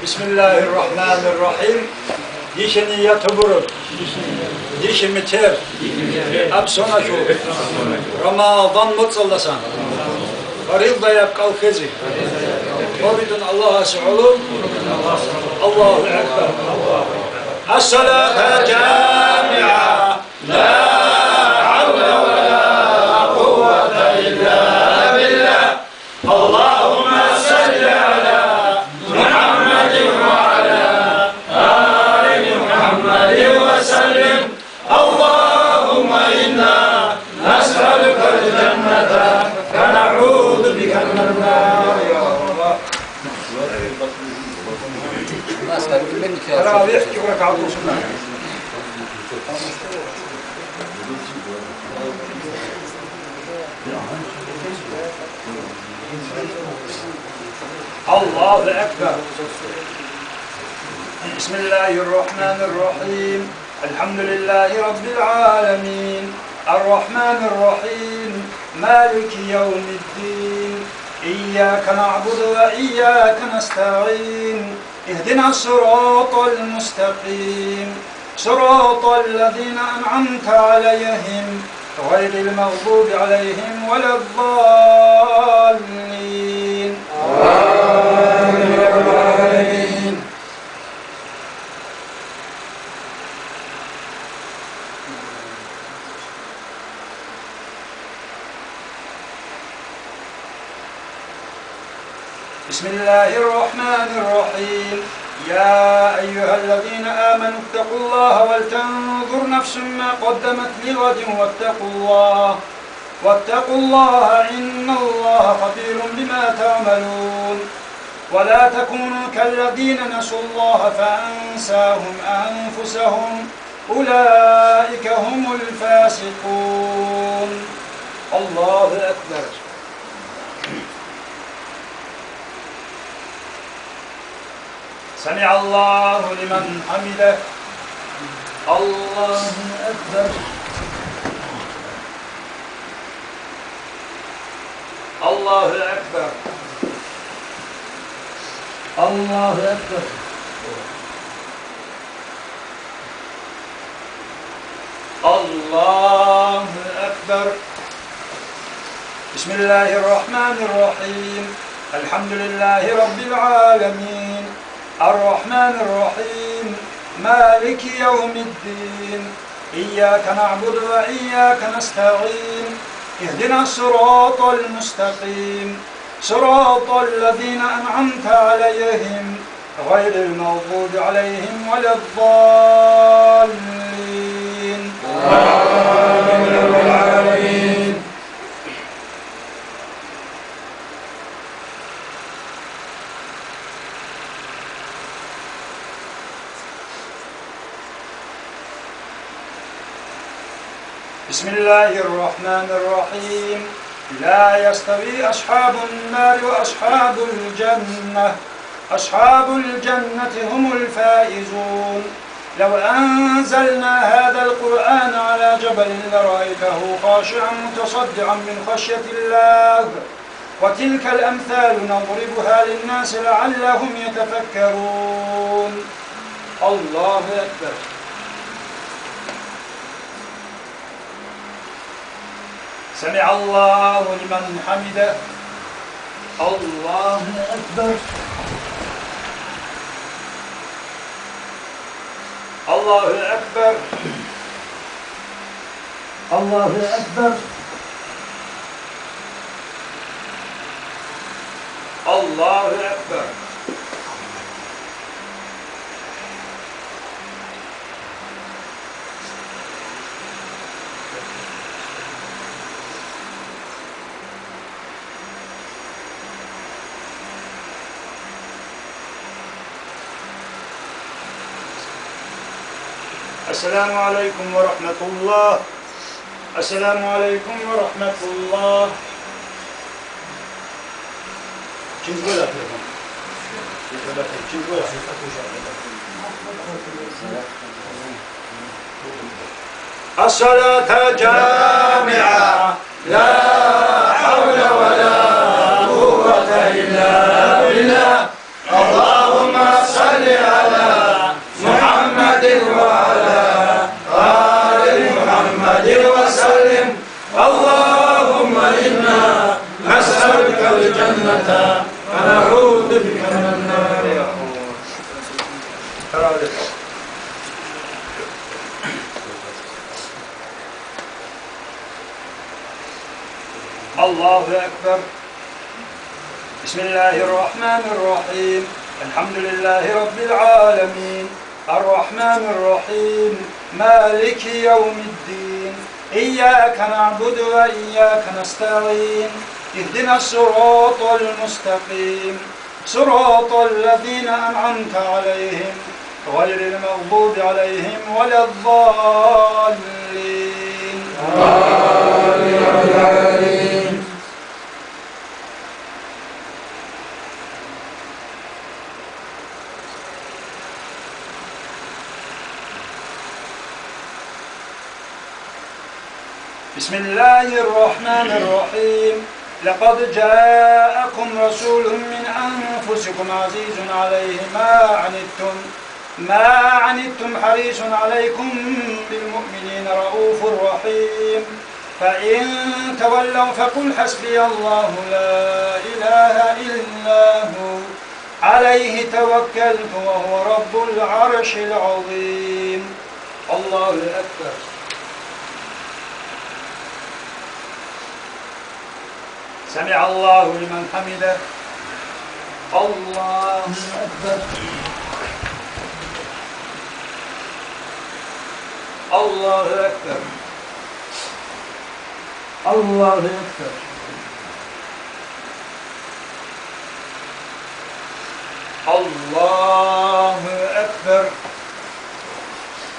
Bismillahirrahmanirrahim. Dişini yatırır, dişimi ter, ab sonra şu Ramazan mutsallasan, farilda yap kalkızı, Mabidun Allah'a sığalım, Allahu Ekber, As-salata cami'a, la havle ve la kuvvete illa billah, Allahümme salli ala Muhammedin ve ala Ali Muhammedin ve sellim, Allahümme inna nes'alukel cennete ve na'udu bike minel-nar ya Allah. Teravih iki rekat olsun. Allahu Ekber. Bismillahirrahmanirrahim. Elhamdülillahi Rabbil alemin. Errahmanirrahim. Maliki yevmiddin. İyyâke na'budu ve iyyâke nesta'in. اهدنا الصراط المستقيم صراط الذين أنعمت عليهم غير المغضوب عليهم ولا الضالين آمين. بسم الله الرحمن الرحيم. يا أيها الذين آمنوا اتقوا الله ولتنظر نفس ما قدمت لغد واتقوا الله إن الله خبير بما تعملون. ولا تكونوا كالذين نسوا الله فأنساهم أنفسهم أولئك هم الفاسقون. الله أكبر. سمع الله لمن حمده. الله أكبر. الله أكبر. الله أكبر. الله أكبر. بسم الله الرحمن الرحيم. الحمد لله رب العالمين. الرحمن الرحيم. مالك يوم الدين. إياك نعبد وإياك نستعين. اهدنا الصراط المستقيم صراط الذين أنعمت عليهم غير المغضوب عليهم ولا الضالين آمين. بسم الله الرحمن الرحيم. لا يستوي أصحاب النار وأصحاب الجنة. أصحاب الجنة هم الفائزون. لو أنزلنا هذا القرآن على جبل لرأيته خاشعا متصدعا من خشية الله. وتلك الأمثال نضربها للناس لعلهم يتفكرون. الله أكبر. سمع الله لمن حمده. الله أكبر. الله أكبر. الله أكبر. الله أكبر. السلام عليكم ورحمة الله. السلام عليكم ورحمة الله. الصلاة جامعة لا حول ولا قوة إلا بالله. اللهم صل الفاتحة. الله أكبر. بسم الله الرحمن الرحيم. الحمد لله رب العالمين الرحمن الرحيم مالك يوم الدين إياك نعبد وإياك نستعين اهدنا الصراط المستقيم صراط الذين أنعمت عليهم غير المغضوب عليهم ولا الضالين. آمين. بسم الله الرحمن الرحيم. لقد جاءكم رسول من أنفسكم عزيز عليه ما عنتم حريص عليكم بالمؤمنين رؤوف رحيم. فإن تولوا فقل حسبي الله لا إله إلا هو عليه توكلت وهو رب العرش العظيم. الله أكبر. سمع الله لمن حمده. الله أكبر. الله أكبر. الله أكبر. الله أكبر.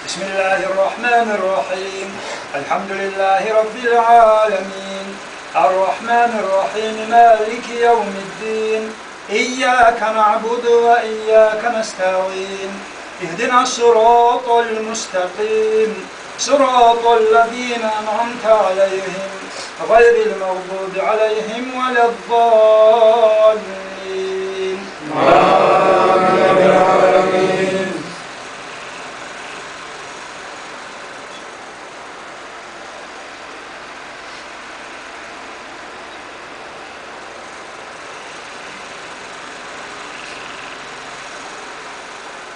بسم الله الرحمن الرحيم. الحمد لله رب العالمين الرحمن الرحيم مالك يوم الدين إياك نعبد وإياك نستعين اهدنا الصراط المستقيم صراط الذين أنعمت عليهم غير المغضوب عليهم ولا الضالين. آمين.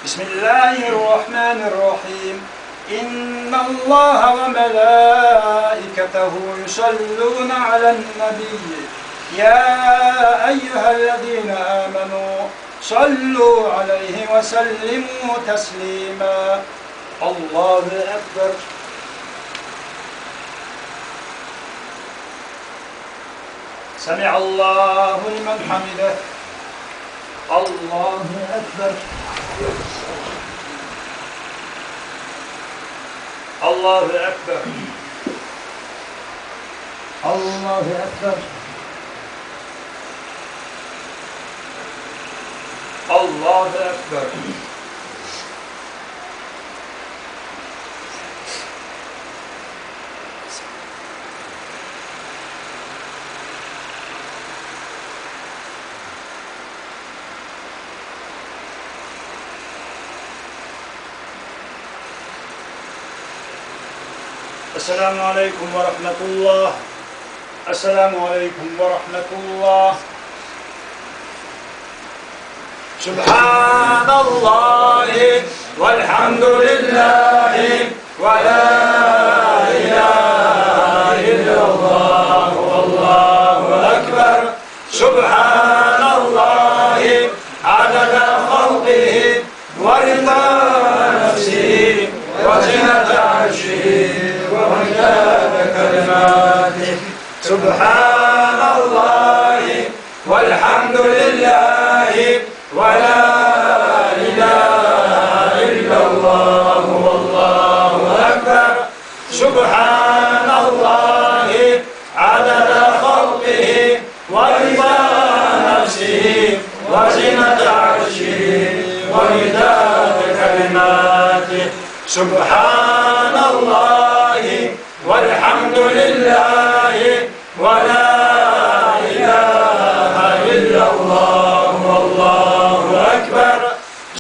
بسم الله الرحمن الرحيم. إن الله وملائكته يصلون على النبي يا أيها الذين آمنوا صلوا عليه وسلموا تسليما. الله أكبر. سمع الله لمن حمده. الله أكبر. الله أكبر. الله أكبر. الله أكبر. السلام عليكم ورحمة الله. السلام عليكم ورحمة الله. سبحان الله والحمد لله ولا إله إلا الله والله أكبر. سبحان الله عدد خلقه ورضا نفسه وزنة عرشه ومداد كلماته. سبحان الله والحمد لله ولا إله إلا الله والله أكبر. سبحان الله عدد خلقه ورضا نفسه وزنة عرشه ومداد كلماته. سبحان الله والحمد لله